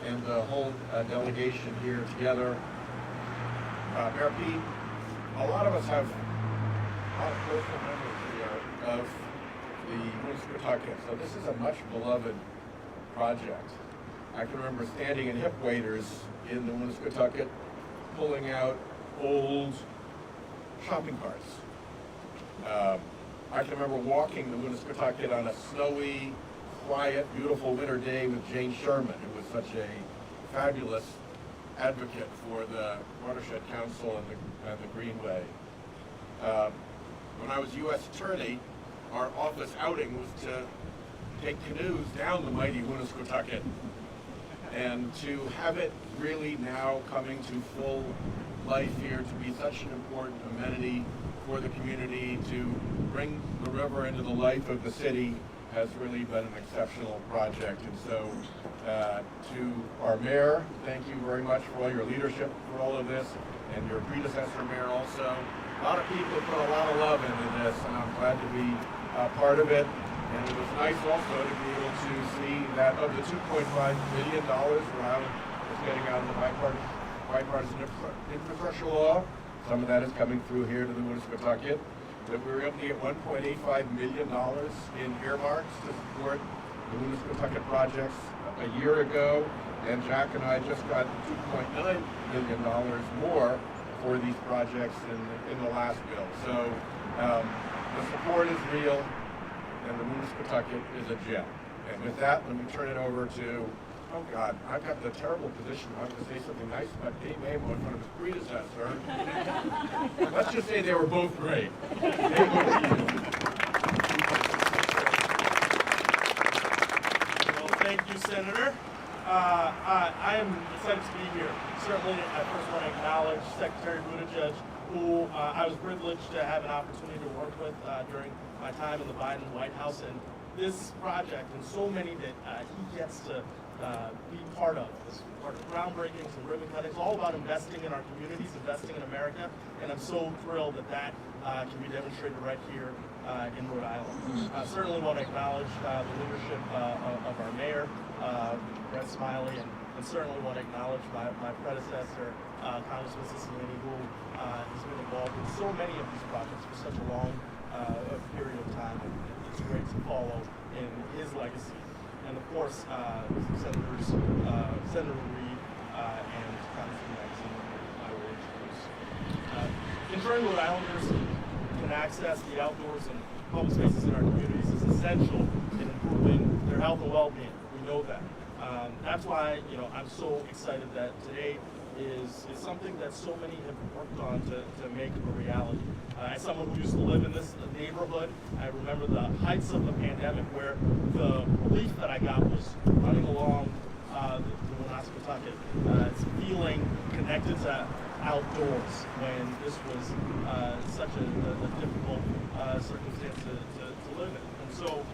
and the whole delegation here together. Mayor Pete, a lot of us have a lot of personal memories here of the Woonasquatucket, so this is a much beloved project. I can remember standing in hip waders in the Woonasquatucket, pulling out old shopping carts. I can remember walking the Woonasquatucket on a snowy, quiet, beautiful winter day with Jane Sherman, who was such a fabulous advocate for the Watershed Council and the Greenway. When I was U.S. Attorney, our office outing was to take canoes down the mighty Woonasquatucket, and to have it really now coming to full life here, to be such an important amenity for the community, to bring the river into the life of the city, has really been an exceptional project. And so to our mayor, thank you very much for all your leadership for all of this, and your predecessor mayor also. A lot of people put a lot of love into this, and I'm glad to be part of it. And it was nice also to be able to see that of the $2.5 billion Rhode Island is getting out of the bipartisan infrastructure law, some of that is coming through here to the Woonasquatucket, that we were able to get $1.85 million in earmarks to support the Woonasquatucket projects a year ago, and Jack and I just got $2.9 million more for these projects in the last bill. So the support is real, and the Woonasquatucket is a gem. And with that, let me turn it over to, oh God, I've got the terrible position. I'm going to say something nice about Dave Mamo in front of his predecessor. Let's just say they were both great. Well, thank you, Senator. I am excited to be here. Certainly, I first want to acknowledge Secretary Buttigieg, who I was privileged to have an opportunity to work with during my time in the Biden White House, and this project and so many that he gets to be part of. This part of groundbreakings and ribbon cuttings, all about investing in our communities, investing in America, and I'm so thrilled that that can be demonstrated right here in Rhode Island. I certainly want to acknowledge the leadership of our mayor, Brett Smiley, and certainly want to acknowledge my predecessor, Congressman Cicilline, who has been involved in so many of these projects for such a long period of time, and it's great to follow in his legacy. And of course, Senator Reed and Congressman Maxine, I will introduce. Ensuring Rhode Islanders can access the outdoors and public spaces in our communities is essential in improving their health and well-being. We know that. That's why I'm so excited that today is something that so many have worked on to make a reality. As someone who used to live in this neighborhood, I remember the heights of the pandemic where the relief that I got was running along the Woonasquatucket, feeling connected to outdoors when this was such a difficult circumstance to live in. And so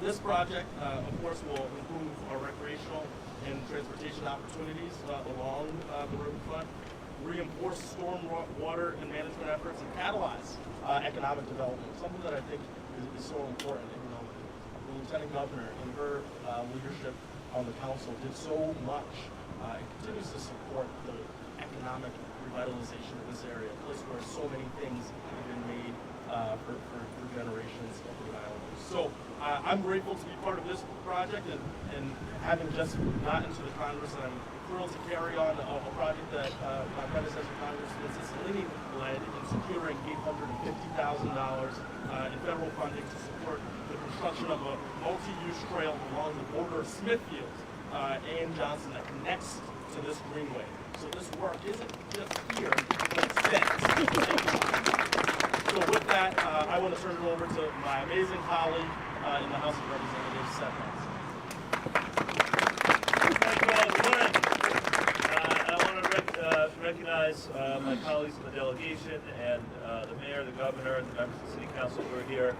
this project, of course, will improve our recreational and transportation opportunities along the riverfront, reinforce storm water and management efforts, and catalyze economic development, something that I think is so important. The Lieutenant Governor and her leadership on the council did so much and continues to support the economic revitalization of this area, a place where so many things have been made for generations of Rhode Islanders. So I'm grateful to be part of this project, and having just gotten to the Congress, and I'm thrilled to carry on a project that my predecessor, Congressman Cicilline, led in securing $850,000 in federal funding to support the construction of a multi-use trail along the border of Smithfield and Johnson that connects to this greenway. So this work isn't just here, but extends. So with that, I want to turn it over to my amazing colleague in the House of Representatives, Seth Hance. Thank you all. I want to recognize my colleagues in the delegation and the mayor, the governor, and the members of the city council who are here,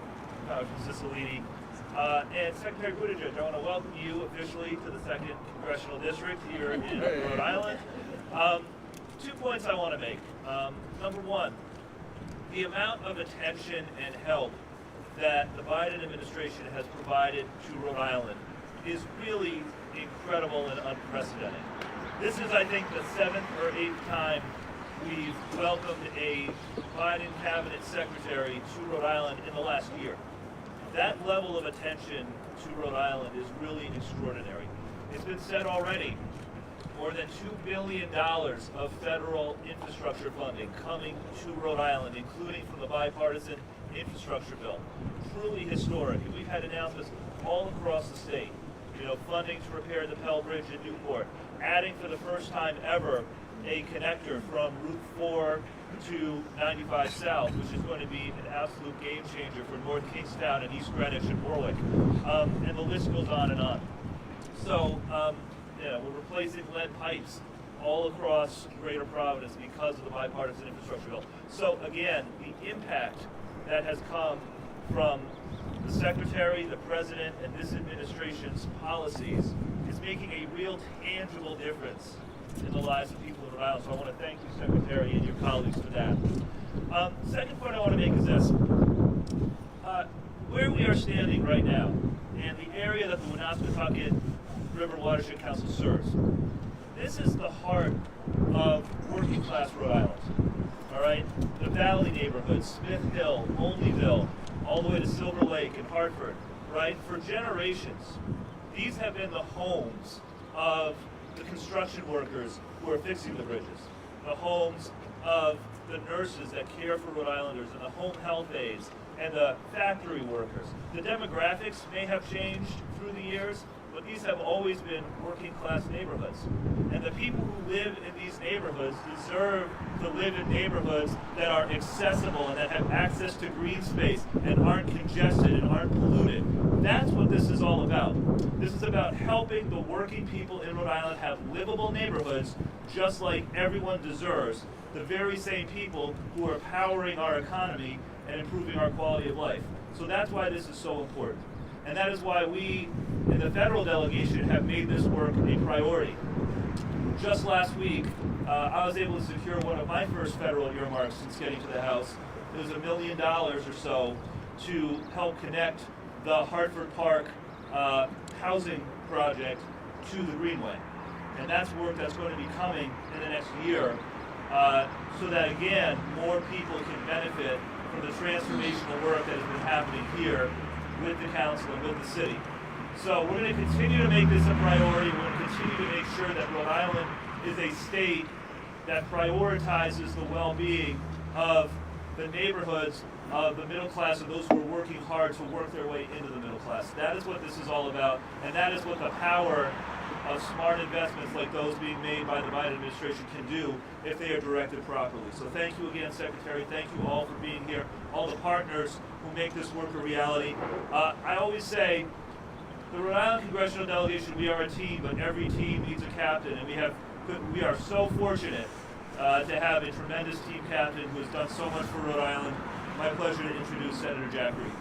Congressman Cicilline, and Secretary Buttigieg. I want to welcome you officially to the 2nd Congressional District here in Rhode Island. 2 points I want to make. Number one, the amount of attention and help that the Biden administration has provided to Rhode Island is really incredible and unprecedented. This is, I think, the 7th or 8th time we've welcomed a Biden cabinet secretary to Rhode Island in the last year. That level of attention to Rhode Island is really extraordinary. It's been said already, more than $2 billion of federal infrastructure funding coming to Rhode Island, including from the bipartisan infrastructure bill. Truly historic. And we've had announcements all across the state. You know, funding to repair the Pell Bridge in Newport, adding for the first time ever a connector from Route 4 to 95 South, which is going to be an absolute game changer for North Kingstown and East Greenwich and Warwick. And the list goes on and on. So, we're replacing lead pipes all across Greater Providence because of the bipartisan infrastructure bill. So again, the impact that has come from the Secretary, the President, and this administration's policies is making a real tangible difference in the lives of people in Rhode Island. So I want to thank you, Secretary, and your colleagues for that. Second point I want to make is this. Where we are standing right now, and the area that the Woonasquatucket River Watershed Council serves, this is the heart of working class Rhode Island. All right? The Valley neighborhoods, Smith Hill, Olneyville, all the way to Silver Lake and Hartford, right? For generations, these have been the homes of the construction workers who are fixing the bridges, the homes of the nurses that care for Rhode Islanders, and the home health aides, and the factory workers. The demographics may have changed through the years, but these have always been working class neighborhoods. And the people who live in these neighborhoods deserve to live in neighborhoods that are accessible and that have access to green space and aren't congested and aren't polluted. That's what this is all about. This is about helping the working people in Rhode Island have livable neighborhoods just like everyone deserves, the very same people who are powering our economy and improving our quality of life. So that's why this is so important. And that is why we, in the federal delegation, have made this work a priority. Just last week, I was able to secure one of my first federal earmarks since getting to the House. It was $1 million or so to help connect the Hartford Park housing project to the Greenway. And that's work that's going to be coming in the next year so that, again, more people can benefit from the transformational work that has been happening here with the council and with the city. So we're going to continue to make this a priority. We're going to continue to make sure that Rhode Island is a state that prioritizes the well-being of the neighborhoods of the middle class and those who are working hard to work their way into the middle class. That is what this is all about, and that is what the power of smart investments like those being made by the Biden administration can do if they are directed properly. So thank you again, Secretary. Thank you all for being here, all the partners who make this work a reality. I always say, the Rhode Island congressional delegation, we are a team, but every team needs a captain, and we are so fortunate to have a tremendous team captain who has done so much for Rhode Island. My pleasure to introduce Senator Jack Reed.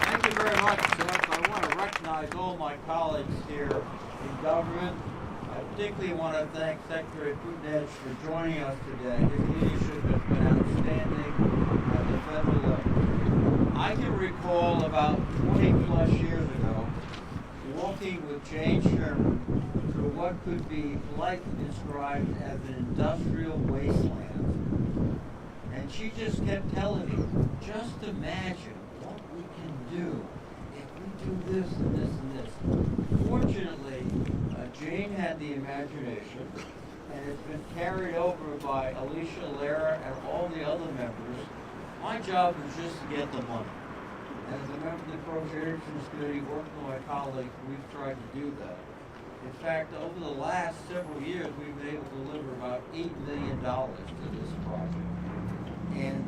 Thank you very much, Seth. I want to recognize all my colleagues here in government. I particularly want to thank Secretary Buttigieg for joining us today. His leadership has been outstanding at the federal level. I can recall about 20 plus years ago walking with Jane Sherman through what could be politely described as an industrial wasteland. And she just kept telling me, just imagine what we can do if we do this and this and this. Fortunately, Jane had the imagination, and it's been carried over by Alicia Lara and all the other members. My job was just to get the money. And as a member of the Appropriations Committee, working with my colleagues, we've tried to do that. In fact, over the last several years, we've been able to deliver about $8 million to this project. And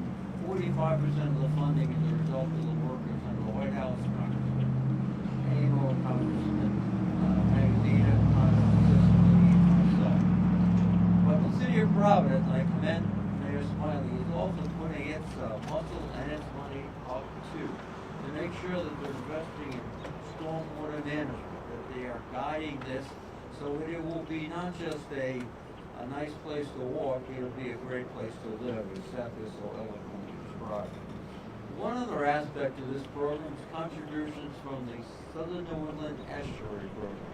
45% of the funding is a result of the workers under the White House, Congressman Amo, Congressman Magazina, Congressman Cicilline, and myself. But the city of Providence, I commend Mayor Smiley, is also putting its muscle and its money up too, to make sure that they're investing in stormwater management, that they are guiding this so that it will be not just a nice place to walk, it'll be a great place to live, as Seth is so eloquently described. One other aspect of this program is contributions from the Southern New England Estuary Program.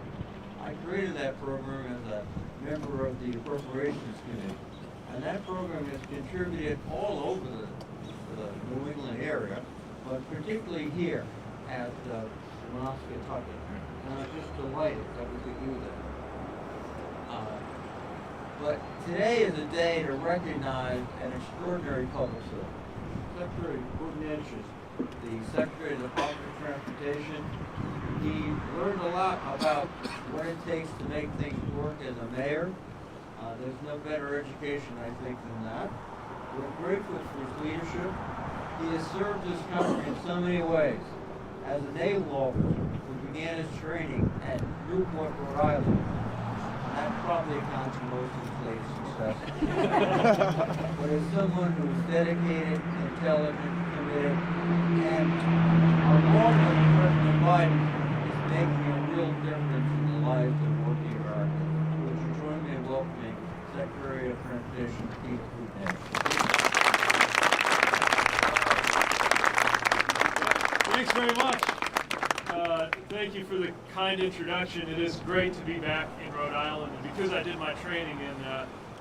I created that program as a member of the Appropriations Committee, and that program has contributed all over the New England area, but particularly here at Woonasquatucket. And I'm just delighted that we could do that. But today is a day to recognize an extraordinary public servant. Secretary Buttigieg is the Secretary of the Department of Transportation. He learned a lot about what it takes to make things work as a mayor. There's no better education, I think, than that. We're grateful for his leadership. He has served his country in so many ways. As a naval officer who began his training at Newport, Rhode Island, that probably accounts for most of his late success. But as someone who is dedicated, intelligent, committed, and along with President Biden is making a real difference in the lives of working Americans. Would you join me in welcoming Secretary of Transportation Pete Buttigieg? Thanks very much. Thank you for the kind introduction. It is great to be back in Rhode Island, and because I did my training in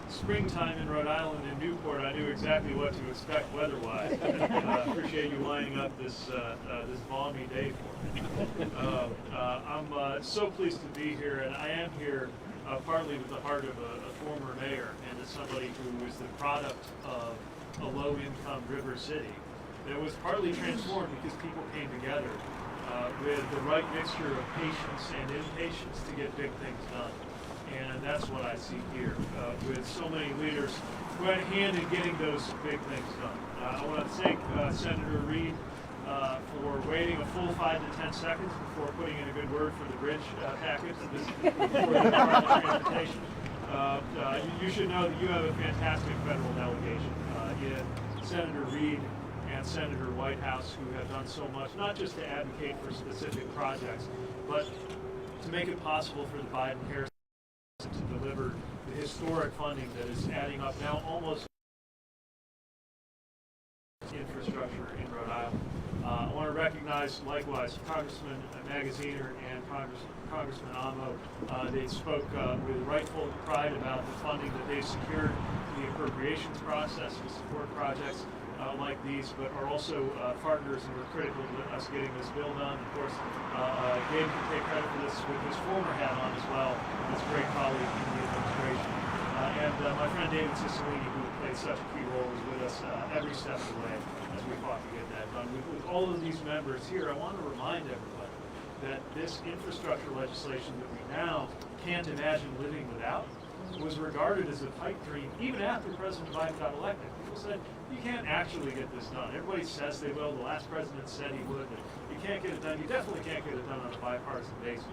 springtime in Rhode Island in Newport, I knew exactly what to expect weather-wise. Appreciate you lining up this balmy day for me. I'm so pleased to be here, and I am here partly with the heart of a former mayor and as somebody who was the product of a low-income river city that was partly transformed because people came together with the right mixture of patience and impatience to get big things done. And that's what I see here with so many leaders who had a hand in getting those big things done. I want to thank Senator Reid for waiting a full 5 to 10 seconds before putting in a good word for the bridge package for the Department of Transportation. You should know that you have a fantastic federal delegation in Senator Reid and Senator Whitehouse, who have done so much, not just to advocate for specific projects, but to make it possible for the Biden-Harris to deliver the historic funding that is adding up now almost infrastructure in Rhode Island. I want to recognize, likewise, Congressman Magaziner and Congressman Amo. They spoke with rightful pride about the funding that they've secured in the appropriations process to support projects like these, but are also partners and were critical to us getting this bill done. Of course, Gabe can take credit for this with his former hat on as well, his great colleague in the administration. And my friend David Cicilline, who played such a key role, was with us every step of the way as we fought to get that done. With all of these members here, I want to remind everybody that this infrastructure legislation that we now can't imagine living without was regarded as a pipe dream even after President Biden got elected. People said, you can't actually get this done. Everybody says they will. The last president said he would, but you can't get it done. You definitely can't get it done on a bipartisan basis.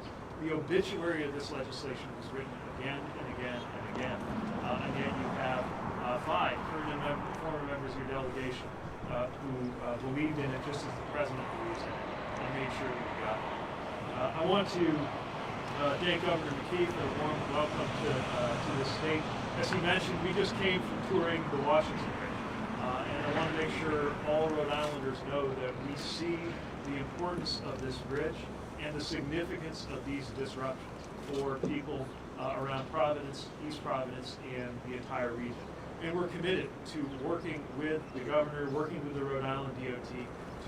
The obituary of this legislation was written again and again and again. And yet you have 5 former members of your delegation who believed in it just as the president believes in it and made sure that we got it. I want to thank Governor McKee for the warm welcome to the state. As he mentioned, we just came from touring the Washington Bridge, and I want to make sure all Rhode Islanders know that we see the importance of this bridge and the significance of these disruptions for people around Providence, East Providence, and the entire region. And we're committed to working with the governor, working with the Rhode Island DOT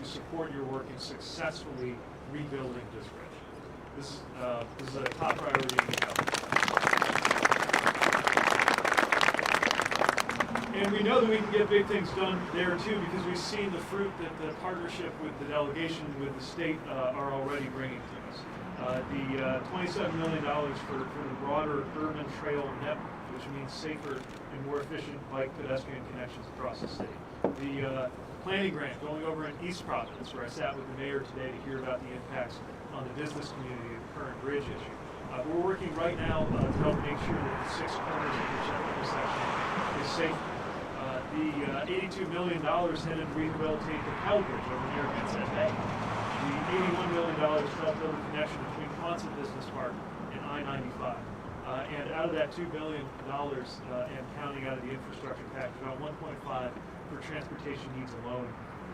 to support your work in successfully rebuilding this bridge. This is a top priority in the government. And we know that we can get big things done there too, because we've seen the fruit that the partnership with the delegation with the state are already bringing to us. The $27 million for the broader urban trail network, which means safer and more efficient bike pedestrian connections across the state. The planning grant going over in East Providence, where I sat with the mayor today to hear about the impacts on the business community of the current bridge issue. We're working right now to help make sure that the 6 corners of the intersection is safe. The $82 million headed to rehabilitate the Pell Bridge over near Vincent Bay. The $81 million to help build a connection between Quonset Business Park and I-95. And out of that $2 billion and counting out of the infrastructure package, about 1.5 for transportation needs alone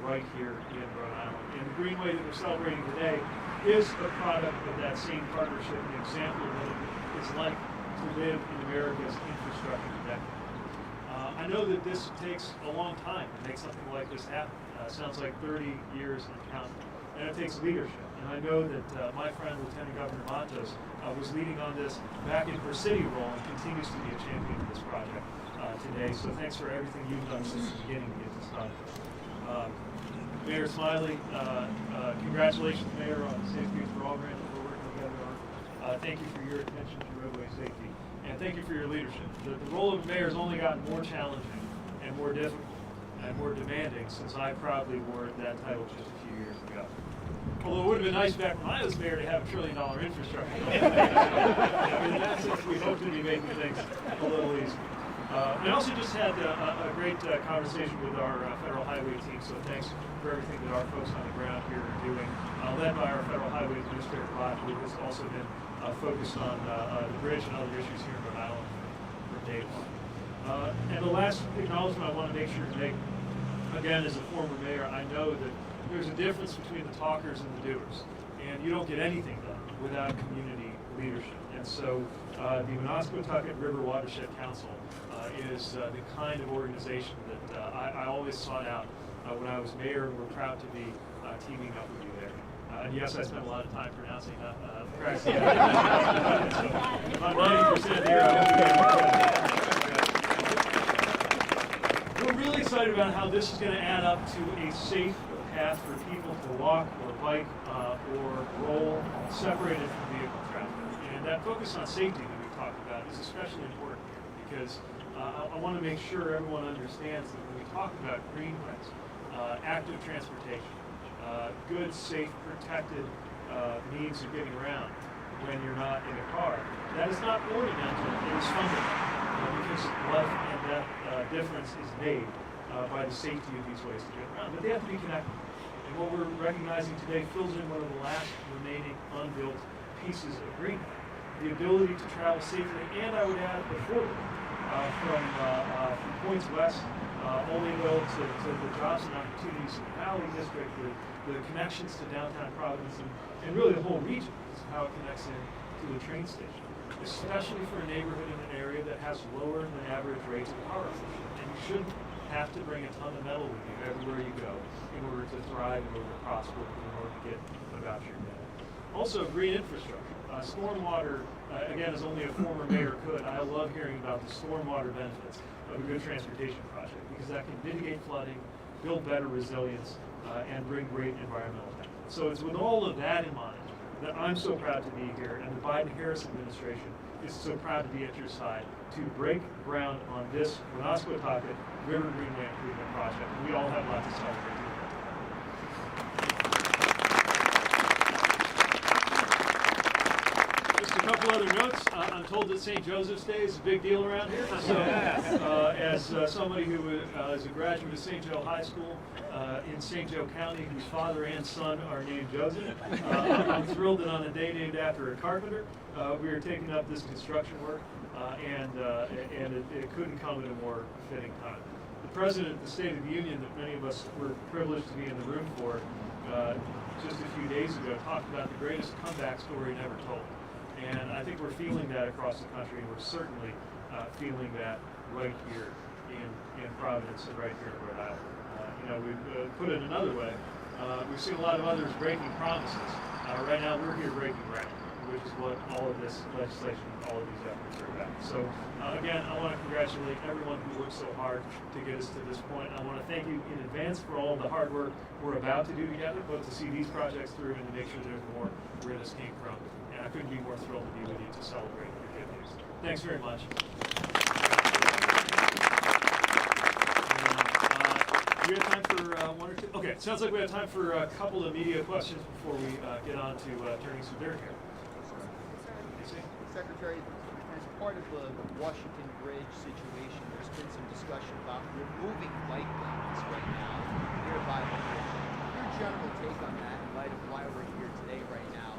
right here in Rhode Island. And the Greenway that we're celebrating today is a product of that same partnership, an example of what it is like to live in America's infrastructure decade. I know that this takes a long time to make something like this happen. Sounds like 30 years and counting. And it takes leadership. And I know that my friend, Lieutenant Governor Matos, was leading on this back in her city role and continues to be a champion of this project today. So thanks for everything you've done since the beginning to get this done. Mayor Smiley, congratulations, Mayor, on the Safe Streets for All grant that we're working together on. Thank you for your attention to roadway safety. And thank you for your leadership. The role of the mayor has only gotten more challenging and more difficult and more demanding since I proudly wore that title just a few years ago. Although it would have been nice back when I was mayor to have $1 trillion infrastructure. In that sense, we hope to be making things a little easier. We also just had a great conversation with our federal highway team, so thanks for everything that our folks on the ground here are doing, led by our federal highway administrator, Rod, who has also been focused on the bridge and other issues here in Rhode Island from day one. And the last acknowledgement I want to make sure to make, again, as a former mayor, I know that there's a difference between the talkers and the doers, and you don't get anything done without community leadership. And so the Woonasquatucket River Watershed Council is the kind of organization that I always sought out when I was mayor, and we're proud to be teaming up with you there. And yes, I spent a lot of time pronouncing practicing. So if I'm 90% here, I hope you We're really excited about how this is going to add up to a safe path for people to walk or bike or roll separated from vehicle traffic. And that focus on safety that we talked about is especially important here because I want to make sure everyone understands that when we talk about greenways, active transportation, good, safe, protected means of getting around when you're not in a car, that is not ornamental, it is fundamental because life and death difference is made by the safety of these ways to get around. But they have to be connected. And what we're recognizing today fills in one of the last remaining unbuilt pieces of greenway. The ability to travel safely, and I would add affordably, from points west all the way to the jobs and opportunities in the Valley District, the connections to downtown Providence, and really the whole region is how it connects in to the train station, especially for a neighborhood in an area that has lower than average rates of car ownership. And you shouldn't have to bring a ton of metal with you everywhere you go in order to thrive, in order to prosper, in order to get about your day. Also, green infrastructure. Stormwater, again, as only a former mayor could, I love hearing about the stormwater benefits of a good transportation project because that can mitigate flooding, build better resilience, and bring great environmental benefits. So it's with all of that in mind that I'm so proud to be here, and the Biden-Harris administration is so proud to be at your side to break ground on this Woonasquatucket River Greenway improvement project. And we all have lots to celebrate. Just a couple other notes. I'm told that St. Joseph's Day is a big deal around here. So, as somebody who is a graduate of St. Joe High School in St. Joe County, whose father and son are named Joseph, I'm thrilled that on a day named after a carpenter, we are taking up this construction work, and it couldn't come at a more fitting time. The President of the State of the Union, that many of us were privileged to be in the room for, just a few days ago, talked about the greatest comeback story never told. And I think we're feeling that across the country, and we're certainly feeling that right here in Providence and right here in Rhode Island. We've put it another way, we've seen a lot of others breaking promises. Right now, we're here breaking ground, which is what all of this legislation, all of these efforts are about. So, again, I want to congratulate everyone who worked so hard to get us to this point. I want to thank you in advance for all of the hard work we're about to do together, both to see these projects through and to make sure there's more where this came from. And I couldn't be more thrilled to be with you to celebrate your good news. Thanks very much. Do we have time for one or two? Okay, sounds like we have time for a couple of media questions before we get on to turning some dirt here. Secretary, as part of the Washington Bridge situation, there's been some discussion about removing bike lanes right now nearby the bridge. Your general take on that in light of why we're here today right now,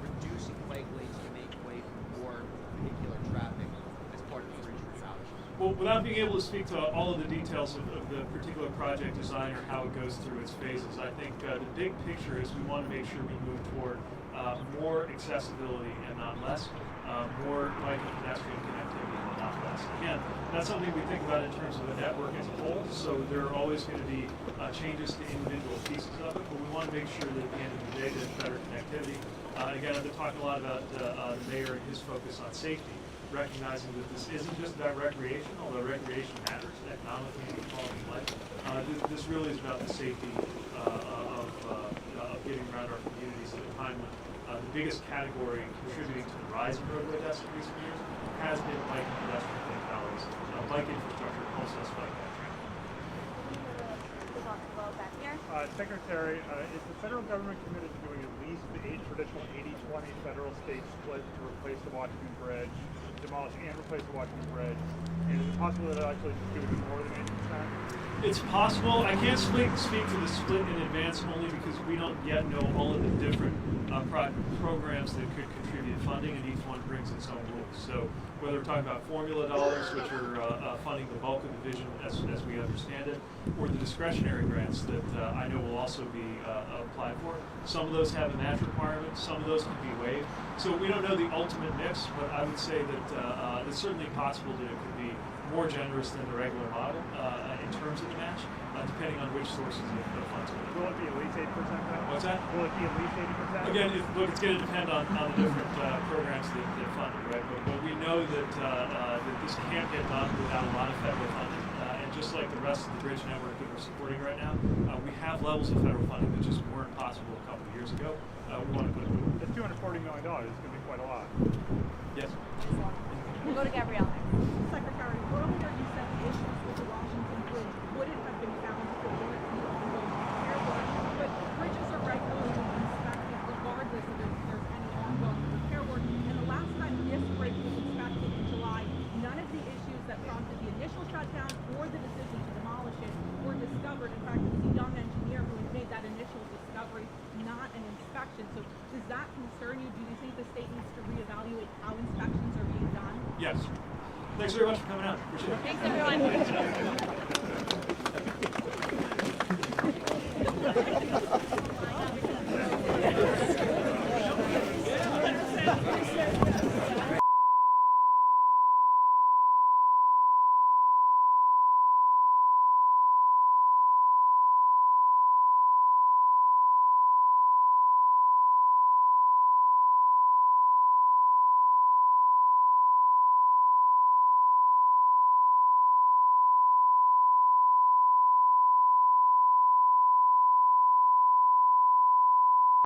reducing bike lanes to make way for more vehicular traffic as part of the bridge rerouting? Well, without being able to speak to all of the details of the particular project design or how it goes through its phases, I think the big picture is we want to make sure we move toward more accessibility and not less, more bike and pedestrian connectivity and not less. Again, that's something we think about in terms of the network as a whole, so there are always going to be changes to individual pieces of it, but we want to make sure that at the end of the day there's better connectivity. Again, I've been talking a lot about the mayor and his focus on safety, recognizing that this isn't just about recreation, although recreation matters economically and quality of life. This really is about the safety of getting around our communities at a time when the biggest category contributing to the rise of roadway deaths in recent years has been bike and pedestrian fatalities. Bike infrastructure helps us fight that trend. Secretary, is the federal government committed to doing at least the traditional 80-20 federal state split to replace the Washington Bridge, demolish and replace the Washington Bridge? And is it possible that it'll actually do more than 80%? It's possible. I can't speak to the split in advance only because we don't yet know all of the different programs that could contribute funding, and each one brings its own rules. So whether we're talking about formula dollars, which are funding the bulk of the vision as we understand it, or the discretionary grants that I know will also be applied for. Some of those have a match requirement, some of those can be waived. So we don't know the ultimate mix, but I would say that it's certainly possible that it could be more generous than the regular model in terms of the match, depending on which sources of funds. Will it be at least 80% though? What's that? Will it be at least 80%? Again, look, it's going to depend on the different programs that fund it, right? But we know that this can't get done without a lot of federal funding. And just like the rest of the bridge network that we're supporting right now, we have levels of federal funding that just weren't possible a couple of years ago. We want to put it in. It's $240 million. It's going to be quite a lot. Yes. We'll go to Gabrielle. Secretary, earlier you said the issues with the Washington Bridge wouldn't have been found if it weren't for the ongoing repair work, but bridges are regularly inspected regardless of if there's any ongoing repair work. And the last time this bridge was inspected in July, none of the issues that prompted the initial shutdown or the decision to demolish it were discovered. In fact, it was a young engineer who had made that initial discovery, not an inspection. So does that concern you? Do you think the state needs to reevaluate how inspections are being done? Yes. Thanks very much for coming out. Appreciate it. Thanks, everyone.